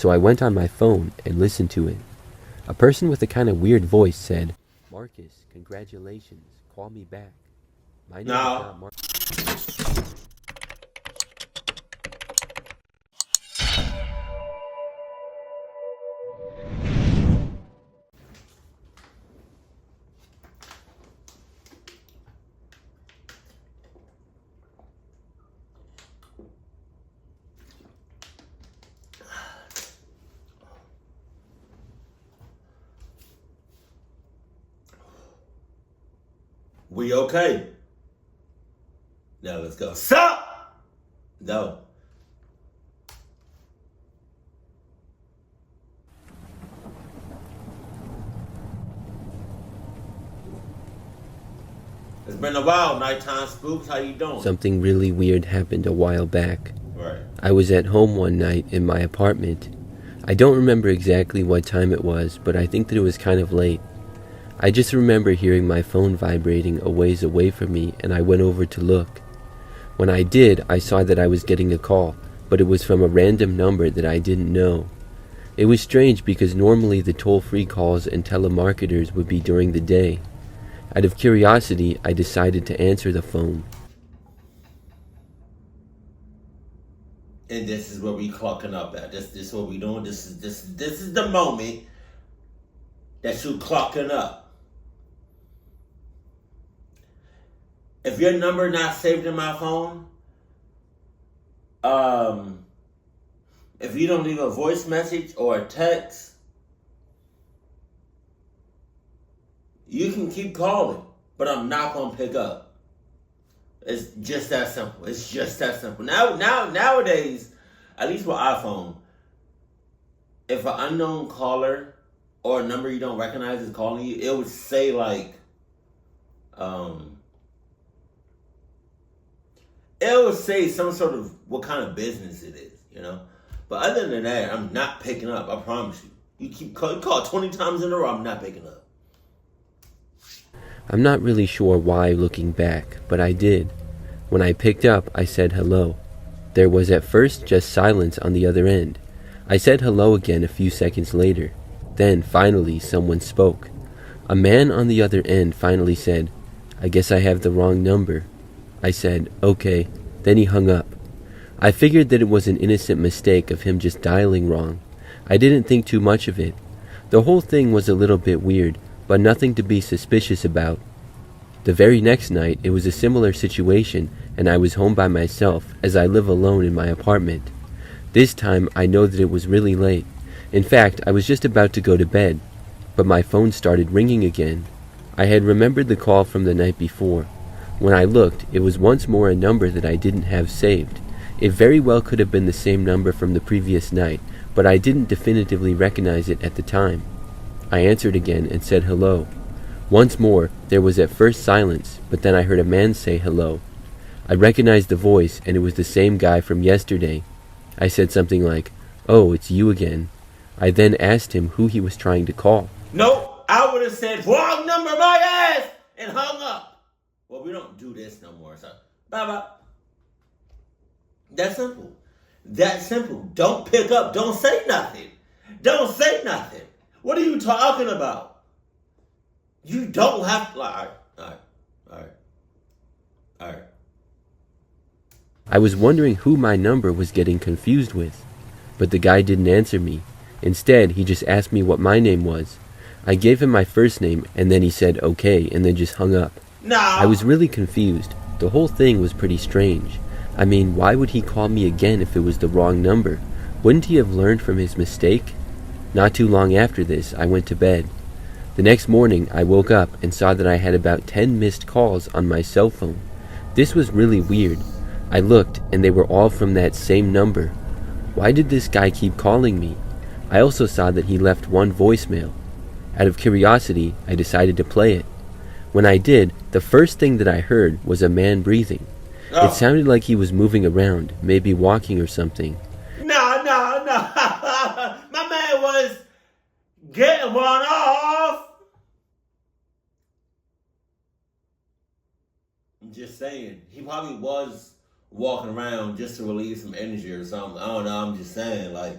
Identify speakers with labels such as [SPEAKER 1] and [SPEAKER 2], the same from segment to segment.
[SPEAKER 1] so I went on my phone and listened to it. A person with a kind of weird voice said, "Marcus, congratulations, call me back. My name is
[SPEAKER 2] No.
[SPEAKER 1] not Marcus."
[SPEAKER 2] We okay? Now let's go. Sup? Go. It's been a while, nighttime spooks. How you doing?
[SPEAKER 1] Something really weird happened a while back.
[SPEAKER 2] Right.
[SPEAKER 1] I was at home one night in my apartment. I don't remember exactly what time it was, but I think that it was kind of late. I just remember hearing my phone vibrating a ways away from me, and I went over to look. When I did, I saw that I was getting a call, but it was from a random number that I didn't know. It was strange because normally the toll-free calls and telemarketers would be during the day. Out of curiosity, I decided to answer the phone.
[SPEAKER 2] And this is where we clocking up at. This is what we doing. This is the moment that you clocking up. If your number not saved in my phone, if you don't leave a voice message or a text, you can keep calling, but I'm not gonna pick up. It's just that simple. It's just that simple. Nowadays, at least with iPhone, if an unknown caller or a number you don't recognize is calling you, it would say like, it would say some sort of what kind of business it is, you know. But other than that, I'm not picking up. I promise you. You call 20 times in a row, I'm not picking up.
[SPEAKER 1] I'm not really sure why looking back, but I did. When I picked up, I said hello. There was at first just silence on the other end. I said hello again a few seconds later. Then, finally, someone spoke. A man on the other end finally said, "I guess I have the wrong number." I said, "Okay." Then he hung up. I figured that it was an innocent mistake of him just dialing wrong. I didn't think too much of it. The whole thing was a little bit weird, but nothing to be suspicious about. The very next night, it was a similar situation, and I was home by myself, as I live alone in my apartment. This time, I know that it was really late. In fact, I was just about to go to bed, but my phone started ringing again. I had remembered the call from the night before. When I looked, it was once more a number that I didn't have saved. It very well could have been the same number from the previous night, but I didn't definitively recognize it at the time. I answered again and said hello. Once more, there was at first silence, but then I heard a man say hello. I recognized the voice, and it was the same guy from yesterday. I said something like, "Oh, it's you again." I then asked him who he was trying to call.
[SPEAKER 2] Nope, I would have said, "Wrong number, my ass," and hung up. Well, we don't do this no more, so bye-bye. That simple. That simple. Don't pick up. Don't say nothing. Don't say nothing. What are you talking about? You don't have to. Like, all right.
[SPEAKER 1] I was wondering who my number was getting confused with, but the guy didn't answer me. Instead, he just asked me what my name was. I gave him my first name, and then he said okay, and then just hung up.
[SPEAKER 2] No.
[SPEAKER 1] I was really confused. The whole thing was pretty strange. I mean, why would he call me again if it was the wrong number? Wouldn't he have learned from his mistake? Not too long after this, I went to bed. The next morning, I woke up and saw that I had about 10 missed calls on my cell phone. This was really weird. I looked, and they were all from that same number. Why did this guy keep calling me? I also saw that he left one voicemail. Out of curiosity, I decided to play it. When I did, the first thing that I heard was a man breathing.
[SPEAKER 2] Oh.
[SPEAKER 1] It sounded like he was moving around, maybe walking or something.
[SPEAKER 2] No. My man was getting one off. I'm just saying. He probably was walking around just to relieve some energy or something. I don't know. I'm just saying. Like,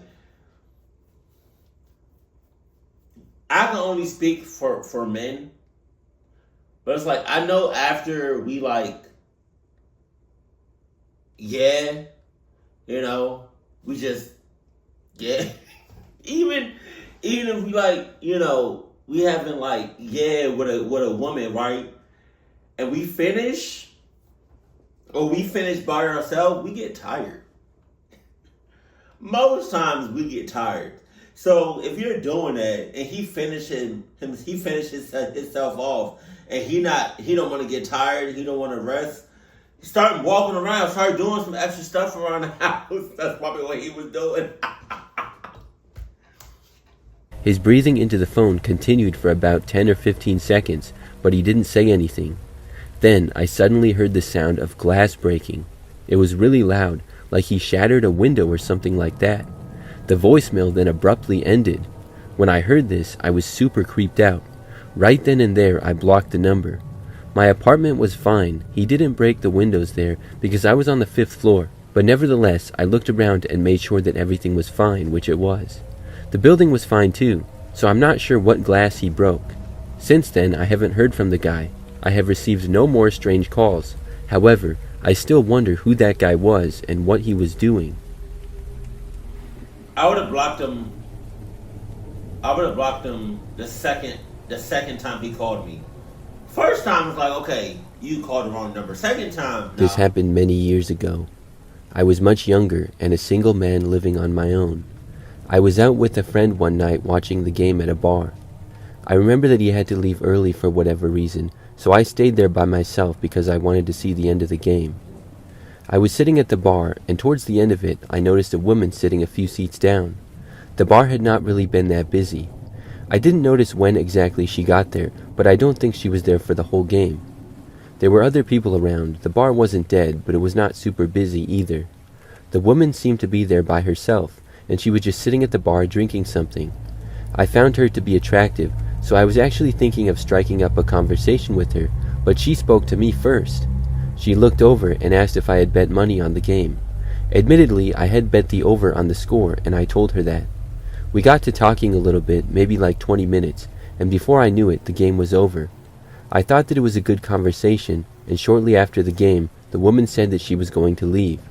[SPEAKER 2] I can only speak for men, but it's like I know after we like, yeah, you know, we just yeah. even even if we like, we haven't like yeah with a woman, right? And we finish or we finish by ourselves, we get tired. Most times we get tired. So if you're doing that and he finishes himself off, and he don't want to get tired, he don't want to rest. Start walking around, start doing some extra stuff around the house. That's probably what he was doing.
[SPEAKER 1] His breathing into the phone continued for about 10 or 15 seconds, but he didn't say anything. Then I suddenly heard the sound of glass breaking. It was really loud, like he shattered a window or something like that. The voicemail then abruptly ended. When I heard this, I was super creeped out. Right then and there, I blocked the number. My apartment was fine. He didn't break the windows there because I was on the 5th floor, but nevertheless, I looked around and made sure that everything was fine, which it was. The building was fine too, so I'm not sure what glass he broke. Since then, I haven't heard from the guy. I have received no more strange calls. However, I still wonder who that guy was and what he was doing.
[SPEAKER 2] I would have blocked him. I would have blocked him the second time he called me. First time was like, okay, you called the wrong number. Second time, nah.
[SPEAKER 1] This happened many years ago. I was much younger and a single man living on my own. I was out with a friend one night watching the game at a bar. I remember that he had to leave early for whatever reason, so I stayed there by myself because I wanted to see the end of the game. I was sitting at the bar, and towards the end of it, I noticed a woman sitting a few seats down. The bar had not really been that busy. I didn't notice when exactly she got there, but I don't think she was there for the whole game. There were other people around. The bar wasn't dead, but it was not super busy either. The woman seemed to be there by herself, and she was just sitting at the bar drinking something. I found her to be attractive, so I was actually thinking of striking up a conversation with her, but she spoke to me first. She looked over and asked if I had bet money on the game. Admittedly, I had bet the over on the score, and I told her that. We got to talking a little bit, maybe like 20 minutes, and before I knew it, the game was over. I thought that it was a good conversation, and shortly after the game, the woman said that she was going to leave.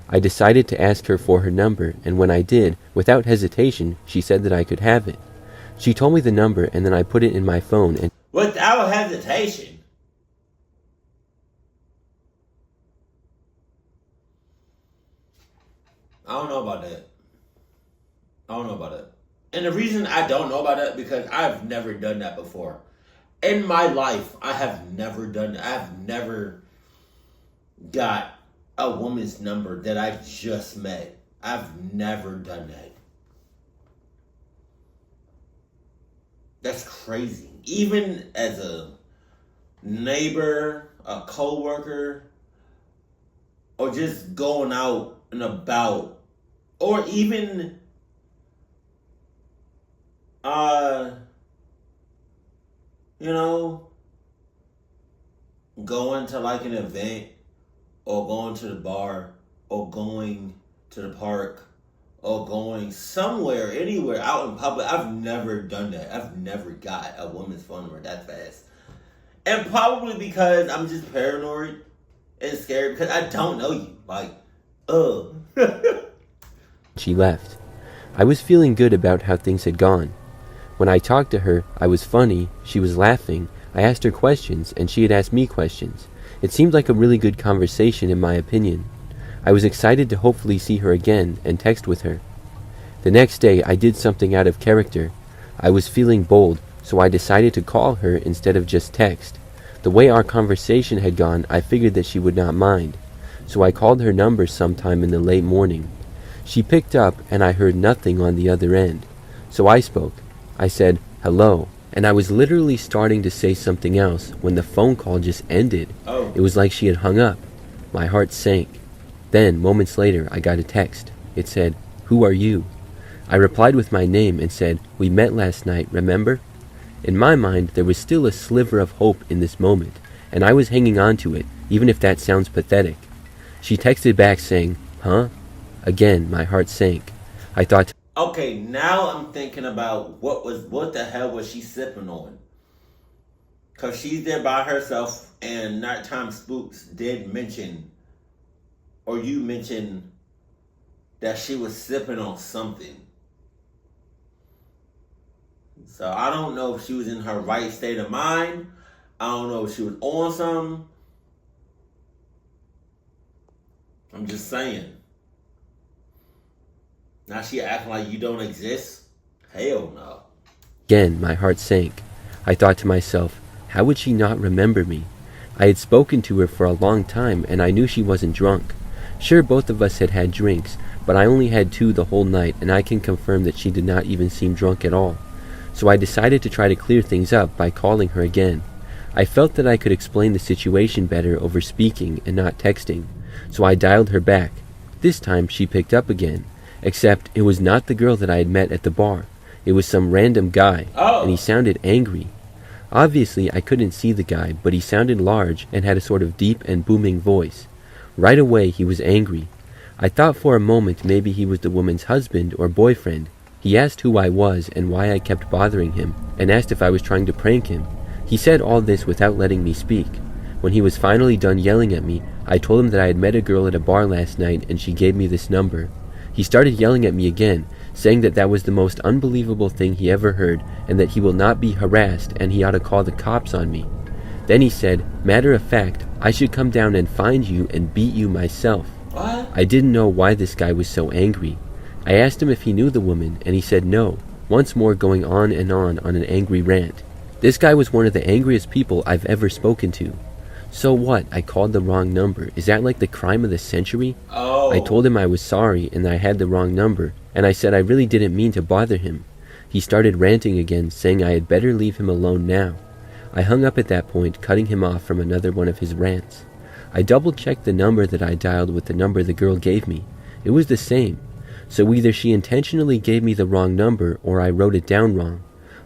[SPEAKER 1] I decided to ask her for her number, and when I did, without hesitation, she said that I could have it. She told me the number, and then I put it in my phone and...
[SPEAKER 2] Without hesitation? I don't know about that. And the reason I don't know about that because I've never done that before. In my life, I have never done that. I've never got a woman's number that I just met. I've never done that. That's crazy. Even as a neighbor, a coworker, or just going out and about, or even going to like an event, or going to the bar, or going to the park, or going somewhere, anywhere, out in public. I've never done that. I've never got a woman's phone number that fast. And probably because I'm just paranoid and scared because I don't know you. Like,
[SPEAKER 1] She left. I was feeling good about how things had gone. When I talked to her, I was funny, she was laughing, I asked her questions, and she had asked me questions. It seemed like a really good conversation in my opinion. I was excited to hopefully see her again and text with her. The next day, I did something out of character. I was feeling bold, so I decided to call her instead of just text. The way our conversation had gone, I figured that she would not mind. So I called her number sometime in the late morning. She picked up, and I heard nothing on the other end. So I spoke. I said, "Hello," and I was literally starting to say something else when the phone call just ended. It was like she had hung up. My heart sank. Then, moments later, I got a text. It said, "Who are you?" I replied with my name and said, "We met last night, remember?" In my mind, there was still a sliver of hope in this moment, and I was hanging on to it, even if that sounds pathetic. She texted back saying, "Huh?" Again, my heart sank. I thought,
[SPEAKER 2] Okay, now I'm thinking about what the hell was she sipping on? Cause she's there by herself, and Nighttime Spooks did mention, or you mentioned, that she was sipping on something. So I don't know if she was in her right state of mind. I don't know if she was on something. I'm just saying. Now she acting like you don't exist? Hell no.
[SPEAKER 1] Again, my heart sank. I thought to myself, how would she not remember me? I had spoken to her for a long time, and I knew she wasn't drunk. Sure, both of us had had drinks, but I only had 2 the whole night, and I can confirm that she did not even seem drunk at all. So I decided to try to clear things up by calling her again. I felt that I could explain the situation better over speaking and not texting, so I dialed her back. This time she picked up again, except it was not the girl that I had met at the bar. It was some random guy, and he sounded angry. Obviously, I couldn't see the guy, but he sounded large and had a sort of deep and booming voice. Right away, he was angry. I thought for a moment maybe he was the woman's husband or boyfriend. He asked who I was and why I kept bothering him, and asked if I was trying to prank him. He said all this without letting me speak. When he was finally done yelling at me, I told him that I had met a girl at a bar last night and she gave me this number. He started yelling at me again, saying that that was the most unbelievable thing he ever heard, and that he will not be harassed and he ought to call the cops on me. Then he said, matter of fact, I should come down and find you and beat you myself.
[SPEAKER 2] What?
[SPEAKER 1] I didn't know why this guy was so angry. I asked him if he knew the woman, and he said no, once more going on and on an angry rant. This guy was one of the angriest people I've ever spoken to. So what? I called the wrong number. Is that like the crime of the century?
[SPEAKER 2] Oh.
[SPEAKER 1] I told him I was sorry and that I had the wrong number, and I said I really didn't mean to bother him. He started ranting again, saying I had better leave him alone now. I hung up at that point, cutting him off from another one of his rants. I double-checked the number that I dialed with the number the girl gave me. It was the same. So either she intentionally gave me the wrong number or I wrote it down wrong.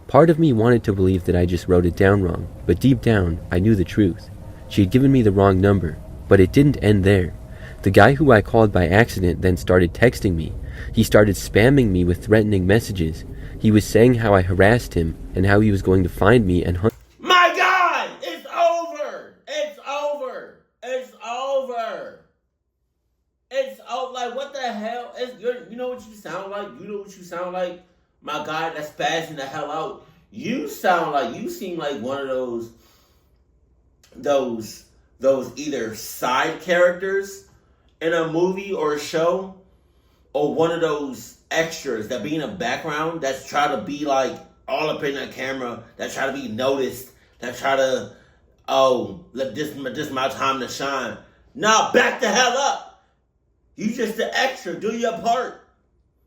[SPEAKER 1] Part of me wanted to believe that I just wrote it down wrong, but deep down, I knew the truth. She had given me the wrong number, but it didn't end there. The guy who I called by accident then started texting me. He started spamming me with threatening messages. He was saying how I harassed him and how he was going to find me and hunt.
[SPEAKER 2] My God! It's over! It's over! It's over! It's over. Like, what the hell? You know what you sound like? You know what you sound like? My God, that's spazzing the hell out. You seem like one of those either side characters in a movie or a show, or one of those extras that be in the background that's try to be like all up in the camera, that try to be noticed, that try to, this my time to shine. Nah, back the hell up. You just the extra. Do your part.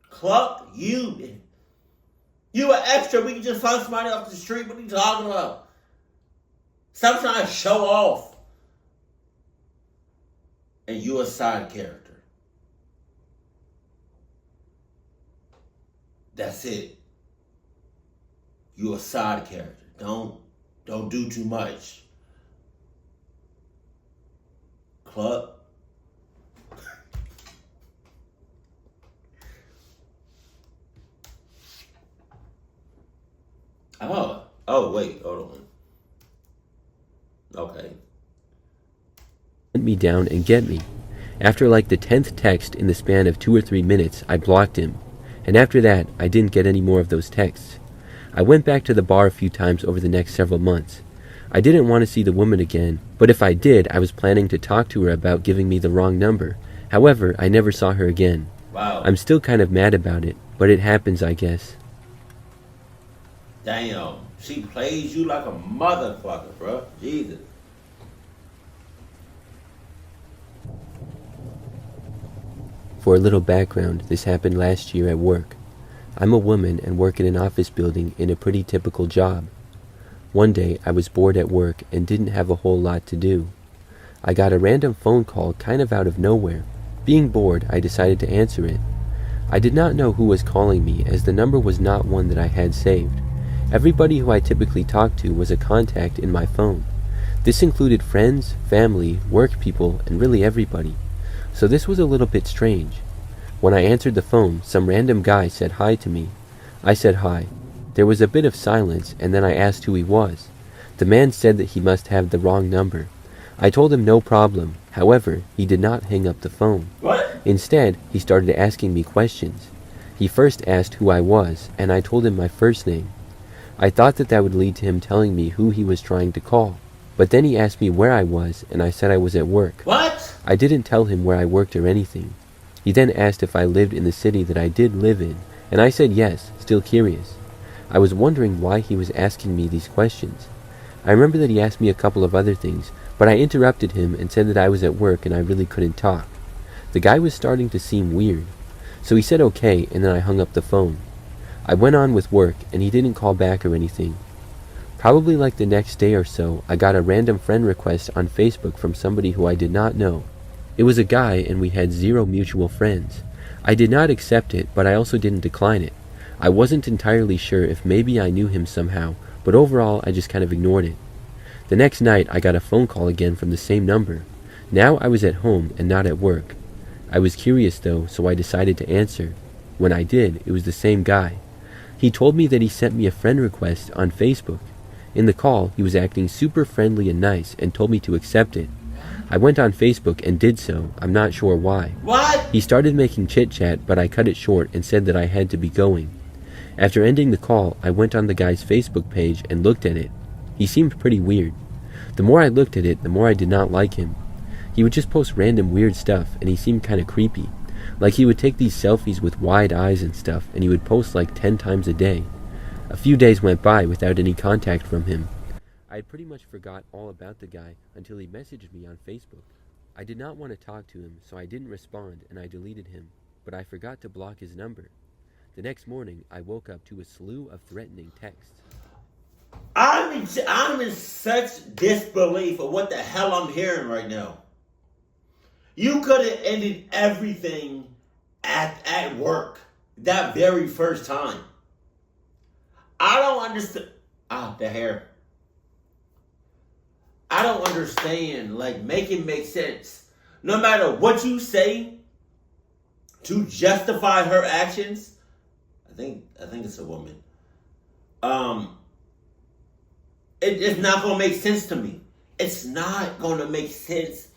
[SPEAKER 2] Cluck, you an extra. We can just find somebody off the street. What are you talking about? Stop trying to show off. And you a side character. That's it. You a side character. Don't do too much. Cluck. Oh, wait, hold on. Okay.
[SPEAKER 1] Hunt me down and get me. After like the 10th text in the span of 2 or 3 minutes, I blocked him. And after that, I didn't get any more of those texts. I went back to the bar a few times over the next several months. I didn't want to see the woman again, but if I did, I was planning to talk to her about giving me the wrong number. However, I never saw her again.
[SPEAKER 2] Wow.
[SPEAKER 1] I'm still kind of mad about it, but it happens, I guess.
[SPEAKER 2] Damn. She plays you like a motherfucker, bro. Jesus.
[SPEAKER 1] For a little background, this happened last year at work. I'm a woman and work in an office building in a pretty typical job. One day, I was bored at work and didn't have a whole lot to do. I got a random phone call kind of out of nowhere. Being bored, I decided to answer it. I did not know who was calling me, as the number was not one that I had saved. Everybody who I typically talked to was a contact in my phone. This included friends, family, work people, and really everybody. So this was a little bit strange. When I answered the phone, some random guy said hi to me. I said hi. There was a bit of silence, and then I asked who he was. The man said that he must have the wrong number. I told him no problem. However, he did not hang up the phone.
[SPEAKER 2] What?
[SPEAKER 1] Instead, he started asking me questions. He first asked who I was, and I told him my first name. I thought that that would lead to him telling me who he was trying to call. But then he asked me where I was, and I said I was at work.
[SPEAKER 2] What?
[SPEAKER 1] I didn't tell him where I worked or anything. He then asked if I lived in the city that I did live in, and I said yes, still curious. I was wondering why he was asking me these questions. I remember that he asked me a couple of other things, but I interrupted him and said that I was at work and I really couldn't talk. The guy was starting to seem weird. So he said okay, and then I hung up the phone. I went on with work, and he didn't call back or anything. Probably like the next day or so, I got a random friend request on Facebook from somebody who I did not know. It was a guy, and we had 0 mutual friends. I did not accept it, but I also didn't decline it. I wasn't entirely sure if maybe I knew him somehow, but overall I just kind of ignored it. The next night I got a phone call again from the same number. Now I was at home and not at work. I was curious though, so I decided to answer. When I did, it was the same guy. He told me that he sent me a friend request on Facebook. In the call, he was acting super friendly and nice and told me to accept it. I went on Facebook and did so. I'm not sure why.
[SPEAKER 2] What?
[SPEAKER 1] He started making chit-chat, but I cut it short and said that I had to be going. After ending the call, I went on the guy's Facebook page and looked at it. He seemed pretty weird. The more I looked at it, the more I did not like him. He would just post random weird stuff, and he seemed kind of creepy. Like he would take these selfies with wide eyes and stuff, and he would post like 10 times a day. A few days went by without any contact from him. I had pretty much forgot all about the guy until he messaged me on Facebook. I did not want to talk to him, so I didn't respond and I deleted him, but I forgot to block his number. The next morning, I woke up to a slew of threatening texts.
[SPEAKER 2] I'm in such disbelief of what the hell I'm hearing right now. You could have ended everything at work that very first time. I don't understand. The hair. I don't understand. Like, make it make sense. No matter what you say to justify her actions, I think it's a woman. It's not gonna make sense to me. It's not gonna make sense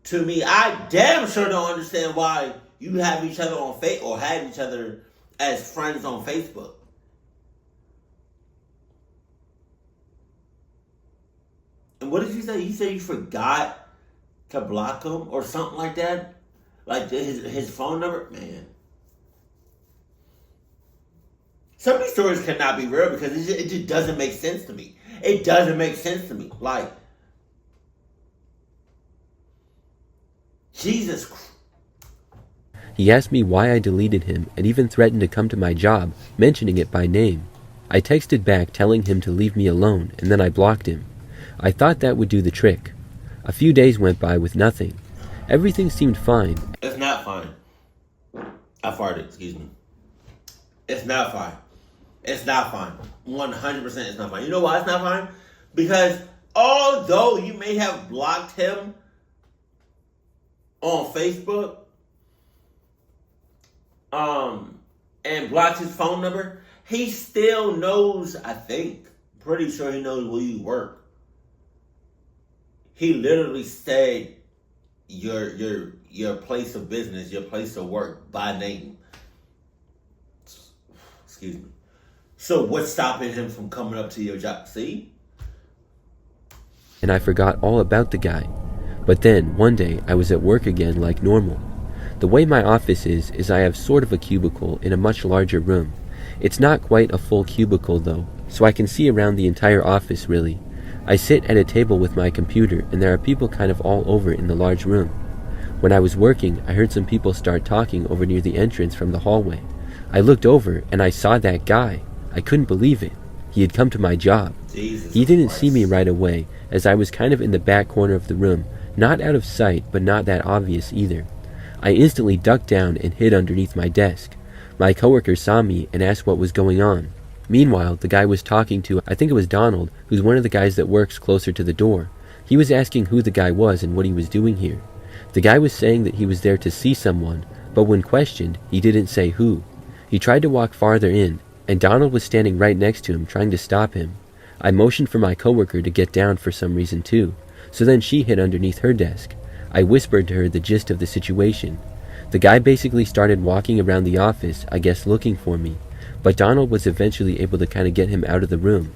[SPEAKER 2] to me. I damn sure don't understand why you have each other on or had each other as friends on Facebook. And what did you say? You said you forgot to block him or something like that? Like his phone number? Man. Some of these stories cannot be real because it just doesn't make sense to me. It doesn't make sense to me. Like, Jesus Christ.
[SPEAKER 1] He asked me why I deleted him and even threatened to come to my job, mentioning it by name. I texted back telling him to leave me alone, and then I blocked him. I thought that would do the trick. A few days went by with nothing. Everything seemed fine.
[SPEAKER 2] It's not fine. I farted, excuse me. It's not fine. It's not fine. 100% it's not fine. You know why it's not fine? Because although you may have blocked him on Facebook, and blocked his phone number, he still knows, I think, pretty sure he knows where you work. He literally said your place of business, your place of work by name. Excuse me. So what's stopping him from coming up to your job? See?
[SPEAKER 1] And I forgot all about the guy. But then, one day, I was at work again like normal. The way my office is I have sort of a cubicle in a much larger room. It's not quite a full cubicle though, so I can see around the entire office really. I sit at a table with my computer and there are people kind of all over in the large room. When I was working, I heard some people start talking over near the entrance from the hallway. I looked over and I saw that guy. I couldn't believe it. He had come to my job. He didn't see me right away, as I was kind of in the back corner of the room, not out of sight, but not that obvious either. I instantly ducked down and hid underneath my desk. My coworker saw me and asked what was going on. Meanwhile, the guy was talking to, I think it was Donald, who's one of the guys that works closer to the door. He was asking who the guy was and what he was doing here. The guy was saying that he was there to see someone. But when questioned, he didn't say who. He tried to walk farther in, and Donald was standing right next to him trying to stop him. I motioned for my coworker to get down for some reason too, so then she hid underneath her desk. I whispered to her the gist of the situation. The guy basically started walking around the office, I guess looking for me, but Donald was eventually able to kind of get him out of the room.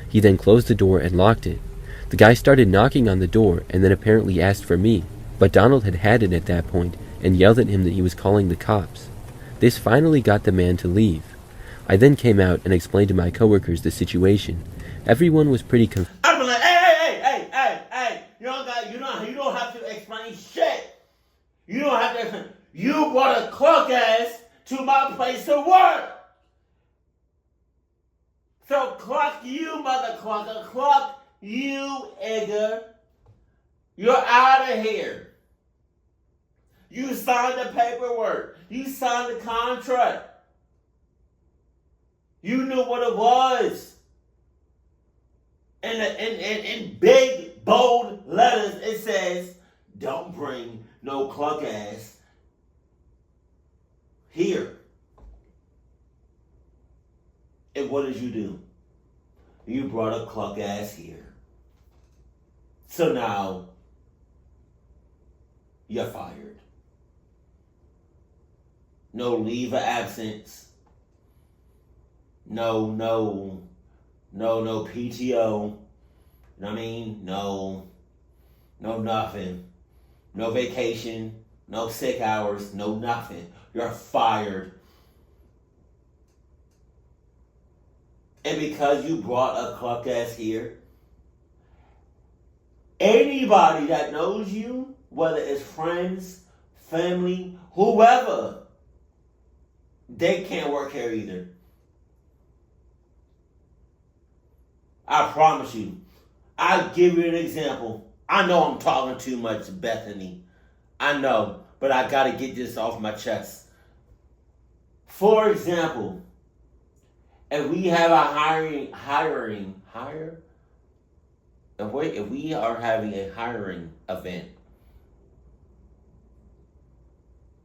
[SPEAKER 1] He then closed the door and locked it. The guy started knocking on the door and then apparently asked for me, but Donald had it at that point and yelled at him that he was calling the cops. This finally got the man to leave. I then came out and explained to my coworkers the situation. Everyone was pretty confused.
[SPEAKER 2] I'd be like, hey, you don't have to explain shit. You don't have to explain. You brought a clock ass to my place to work. So clock you, mother clucker, clock you, Edgar. You're out of here. You signed the paperwork. You signed the contract. You knew what it was. And in big, bold letters, it says, don't bring no cluck ass here. And what did you do? You brought a cluck ass here. So now, you're fired. No leave of absence. No PTO. You know what I mean? No nothing. No vacation. No sick hours. No nothing. You're fired. And because you brought a cluck ass here, anybody that knows you, whether it's friends, family, whoever, they can't work here either. I promise you. I'll give you an example. I know I'm talking too much, Bethany. I know, but I gotta get this off my chest. For example, if we have a if we are having a hiring event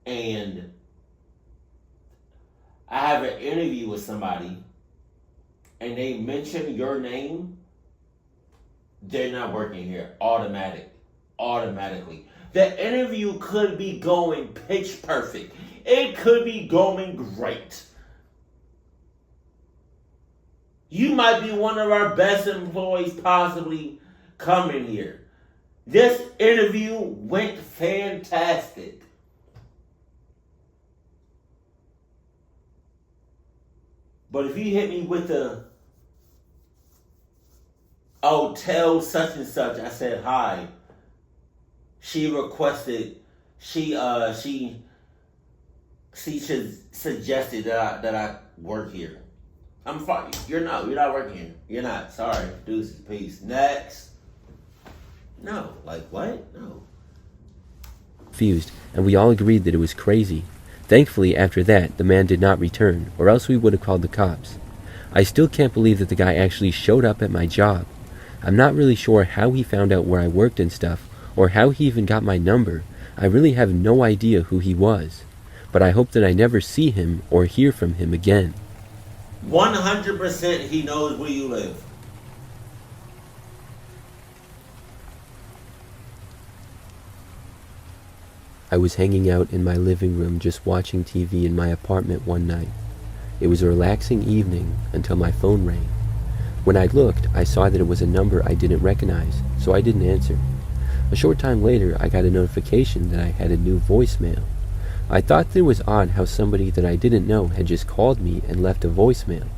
[SPEAKER 2] and I have an interview with somebody and they mention your name, they're not working here. Automatically. The interview could be going pitch perfect. It could be going great. You might be one of our best employees possibly coming here. This interview went fantastic. But if you hit me with tell such and such, I said hi. She requested, she suggested that I work here. I'm fine. You're not working here. You're not. Sorry. Deuces. Peace. Next. No. Like what? No.
[SPEAKER 1] Confused, and we all agreed that it was crazy. Thankfully, after that, the man did not return, or else we would have called the cops. I still can't believe that the guy actually showed up at my job. I'm not really sure how he found out where I worked and stuff, or how he even got my number. I really have no idea who he was. But I hope that I never see him or hear from him again.
[SPEAKER 2] 100% he knows where you live.
[SPEAKER 1] I was hanging out in my living room just watching TV in my apartment one night. It was a relaxing evening until my phone rang. When I looked, I saw that it was a number I didn't recognize, so I didn't answer. A short time later, I got a notification that I had a new voicemail. I thought that it was odd how somebody that I didn't know had just called me and left a voicemail.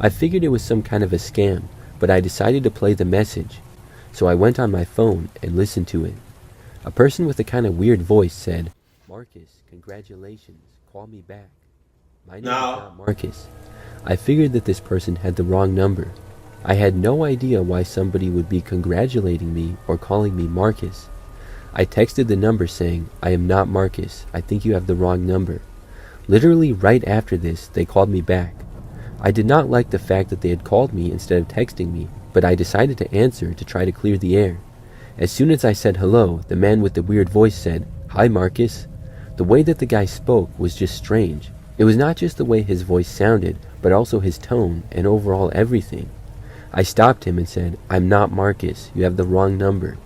[SPEAKER 1] I figured it was some kind of a scam, but I decided to play the message. So I went on my phone and listened to it. A person with a kind of weird voice said, "Marcus, congratulations, call me back. My name is not Marcus." I figured that this person had the wrong number. I had no idea why somebody would be congratulating me or calling me Marcus. I texted the number saying, "I am not Marcus. I think you have the wrong number." Literally right after this, they called me back. I did not like the fact that they had called me instead of texting me, but I decided to answer to try to clear the air. As soon as I said hello, the man with the weird voice said, "Hi, Marcus." The way that the guy spoke was just strange. It was not just the way his voice sounded, but also his tone and overall everything. I stopped him and said, "I'm not Marcus, you have the wrong number."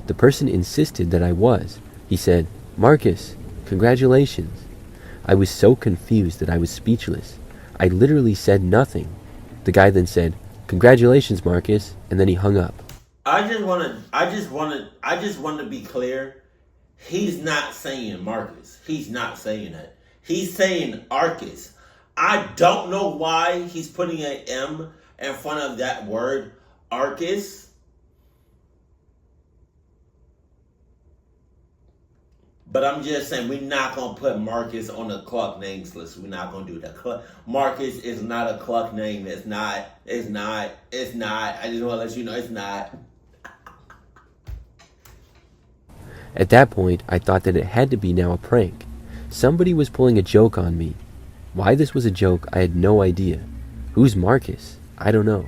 [SPEAKER 1] The person insisted that I was. He said, "Marcus, congratulations." I was so confused that I was speechless. I literally said nothing. The guy then said, "Congratulations, Marcus," and then he hung up.
[SPEAKER 2] I just want to be clear. He's not saying Marcus. He's not saying that. He's saying Arcus. I don't know why he's putting an M in front of that word, Arcus. But I'm just saying, we're not going to put Marcus on the Cluck names list. We're not going to do that. Marcus is not a Cluck name. It's not. I just want to let you know it's not.
[SPEAKER 1] At that point, I thought that it had to be now a prank. Somebody was pulling a joke on me. Why this was a joke, I had no idea. Who's Marcus? I don't know.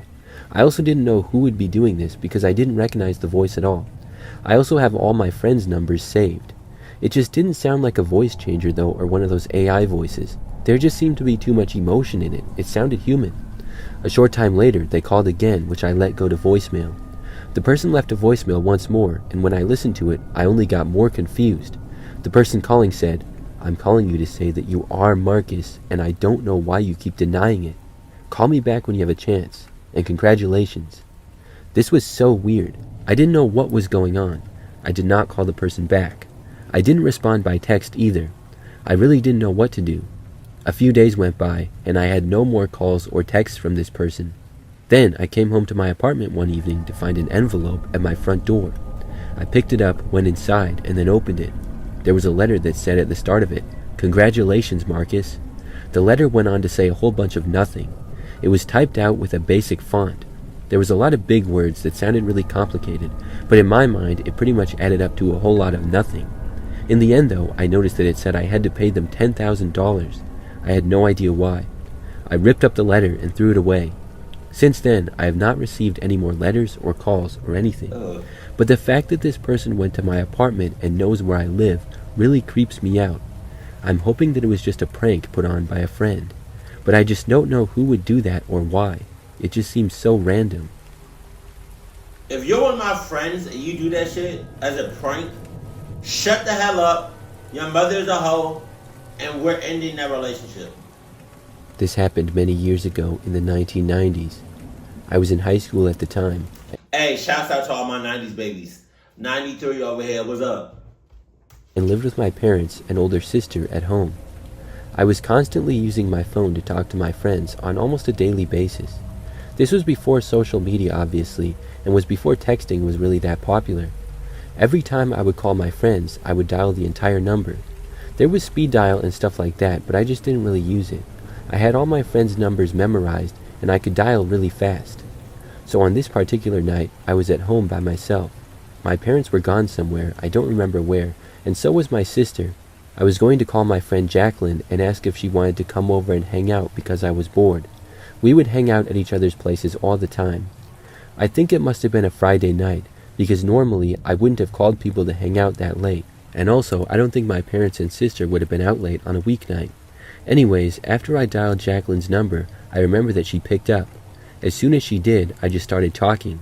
[SPEAKER 1] I also didn't know who would be doing this because I didn't recognize the voice at all. I also have all my friends' numbers saved. It just didn't sound like a voice changer though, or one of those AI voices. There just seemed to be too much emotion in it. It sounded human. A short time later, they called again, which I let go to voicemail. The person left a voicemail once more, and when I listened to it, I only got more confused. The person calling said, "I'm calling you to say that you are Marcus, and I don't know why you keep denying it. Call me back when you have a chance, and congratulations." This was so weird. I didn't know what was going on. I did not call the person back. I didn't respond by text either. I really didn't know what to do. A few days went by, and I had no more calls or texts from this person. Then I came home to my apartment one evening to find an envelope at my front door. I picked it up, went inside, and then opened it. There was a letter that said at the start of it, "Congratulations, Marcus." The letter went on to say a whole bunch of nothing. It was typed out with a basic font. There was a lot of big words that sounded really complicated, but in my mind it pretty much added up to a whole lot of nothing. In the end though, I noticed that it said I had to pay them $10,000. I had no idea why. I ripped up the letter and threw it away. Since then, I have not received any more letters or calls or anything. But the fact that this person went to my apartment and knows where I live really creeps me out. I'm hoping that it was just a prank put on by a friend, but I just don't know who would do that or why. It just seems so random.
[SPEAKER 2] If you're one of my friends and you do that shit as a prank, shut the hell up. Your mother's a hoe, and we're ending that relationship.
[SPEAKER 1] This happened many years ago in the 1990s. I was in high school at the time.
[SPEAKER 2] Hey, shouts out to all my 90s babies. 93 over here, what's up?
[SPEAKER 1] And lived with my parents and older sister at home. I was constantly using my phone to talk to my friends on almost a daily basis. This was before social media, obviously, and was before texting was really that popular. Every time I would call my friends, I would dial the entire number. There was speed dial and stuff like that, but I just didn't really use it. I had all my friends' numbers memorized, and I could dial really fast. So on this particular night, I was at home by myself. My parents were gone somewhere, I don't remember where, and so was my sister. I was going to call my friend Jacqueline and ask if she wanted to come over and hang out because I was bored. We would hang out at each other's places all the time. I think it must have been a Friday night, because normally I wouldn't have called people to hang out that late. And also, I don't think my parents and sister would have been out late on a weeknight. Anyways, after I dialed Jacqueline's number, I remember that she picked up. As soon as she did, I just started talking.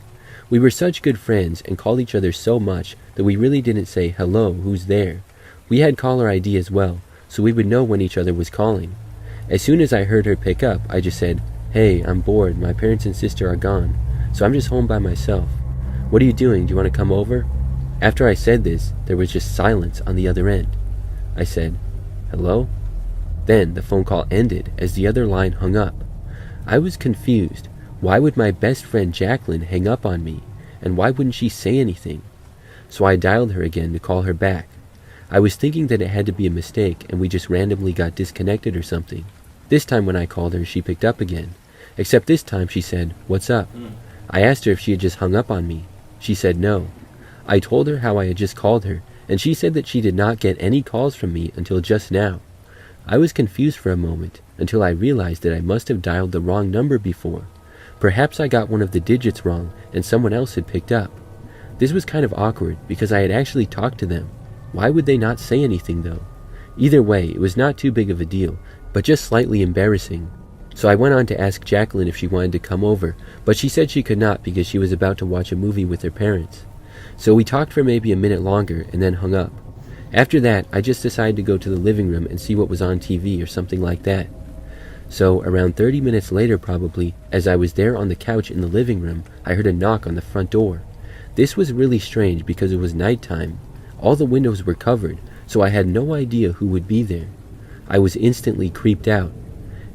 [SPEAKER 1] We were such good friends and called each other so much that we really didn't say, "Hello, who's there?" We had caller ID as well, so we would know when each other was calling. As soon as I heard her pick up, I just said, "Hey, I'm bored, my parents and sister are gone, so I'm just home by myself. What are you doing? Do you want to come over?" After I said this, there was just silence on the other end. I said, "Hello?" Then the phone call ended as the other line hung up. I was confused. Why would my best friend Jacqueline hang up on me? And why wouldn't she say anything? So I dialed her again to call her back. I was thinking that it had to be a mistake and we just randomly got disconnected or something. This time when I called her, she picked up again. Except this time she said, "What's up?" I asked her if she had just hung up on me. She said no. I told her how I had just called her, and she said that she did not get any calls from me until just now. I was confused for a moment, until I realized that I must have dialed the wrong number before. Perhaps I got one of the digits wrong, and someone else had picked up. This was kind of awkward, because I had actually talked to them. Why would they not say anything though? Either way, it was not too big of a deal, but just slightly embarrassing. So I went on to ask Jacqueline if she wanted to come over, but she said she could not because she was about to watch a movie with her parents. So we talked for maybe a minute longer and then hung up. After that, I just decided to go to the living room and see what was on TV or something like that. So around 30 minutes later probably, as I was there on the couch in the living room, I heard a knock on the front door. This was really strange because it was nighttime. All the windows were covered, so I had no idea who would be there. I was instantly creeped out.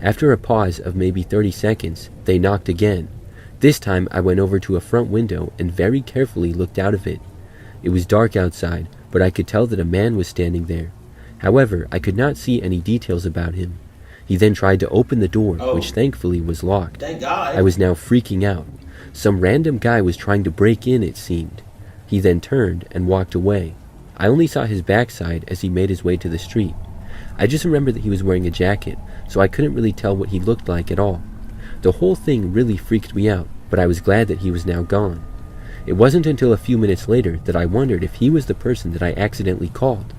[SPEAKER 1] After a pause of maybe 30 seconds, they knocked again. This time I went over to a front window and very carefully looked out of it. It was dark outside, but I could tell that a man was standing there. However, I could not see any details about him. He then tried to open the door, which thankfully was locked.
[SPEAKER 2] Thank God.
[SPEAKER 1] I was now freaking out. Some random guy was trying to break in, it seemed. He then turned and walked away. I only saw his backside as he made his way to the street. I just remember that he was wearing a jacket, so I couldn't really tell what he looked like at all. The whole thing really freaked me out, but I was glad that he was now gone. It wasn't until a few minutes later that I wondered if he was the person that I accidentally called.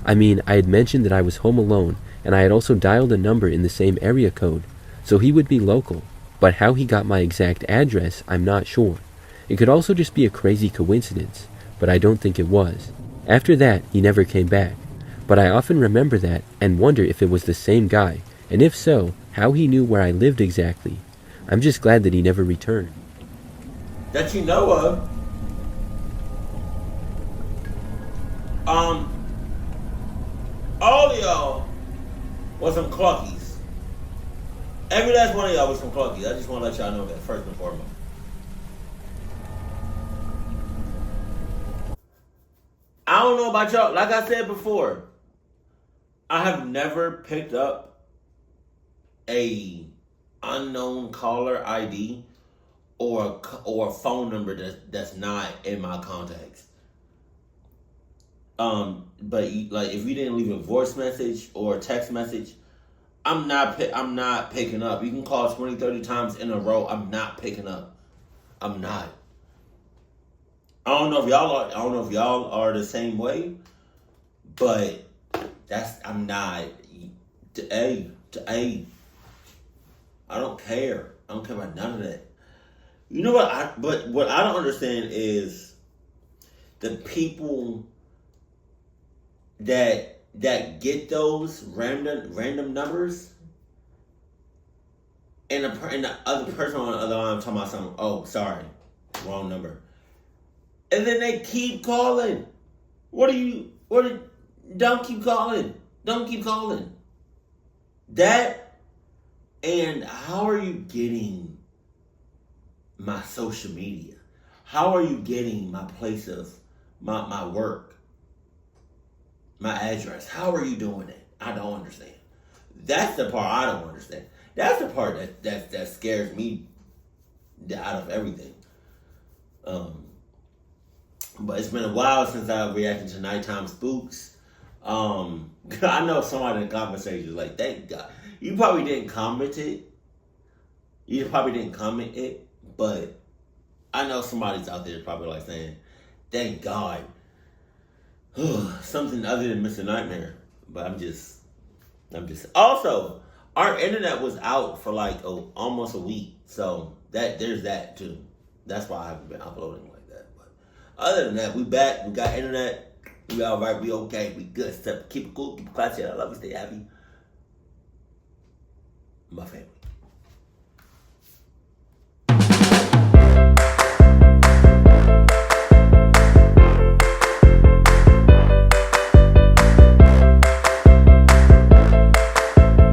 [SPEAKER 1] I mean, I had mentioned that I was home alone, and I had also dialed a number in the same area code, so he would be local. But how he got my exact address, I'm not sure. It could also just be a crazy coincidence, but I don't think it was. After that, he never came back. But I often remember that and wonder if it was the same guy, and if so, how he knew where I lived exactly. I'm just glad that he never returned.
[SPEAKER 2] That you know of. All of y'all was some cluckies. Every last one of y'all was some cluckies. I just want to let y'all know that first and foremost. I don't know about y'all. Like I said before, I have never picked up a unknown caller ID or a phone number that's not in my contacts. But like if you didn't leave a voice message or a text message, I'm not picking up. You can call 20, 30 times in a row. I'm not picking up. I'm not. I don't know if y'all are the same way, but I'm not. I don't care. I don't care about none of that. You know what? But what I don't understand is the people that get those random numbers, and the other person on the other line talking about something. Oh, sorry, wrong number. And then they keep calling. Don't keep calling. Don't keep calling. That, and how are you getting my social media? How are you getting my place of my work? My address? How are you doing it? I don't understand. That's the part I don't understand. That's the part that scares me out of everything. But it's been a while since I reacted to nighttime spooks. I know somebody in the comment section is like, thank God. You probably didn't comment it. But I know somebody's out there probably like saying, thank God. Something other than Mr. Nightmare. But I'm just. Also, our internet was out for like almost a week. So there's that too. That's why I haven't been uploading like that. But other than that, we back. We got internet. We all right. We okay. We good. Keep it cool. Keep it classy. I love you. Stay happy. My family.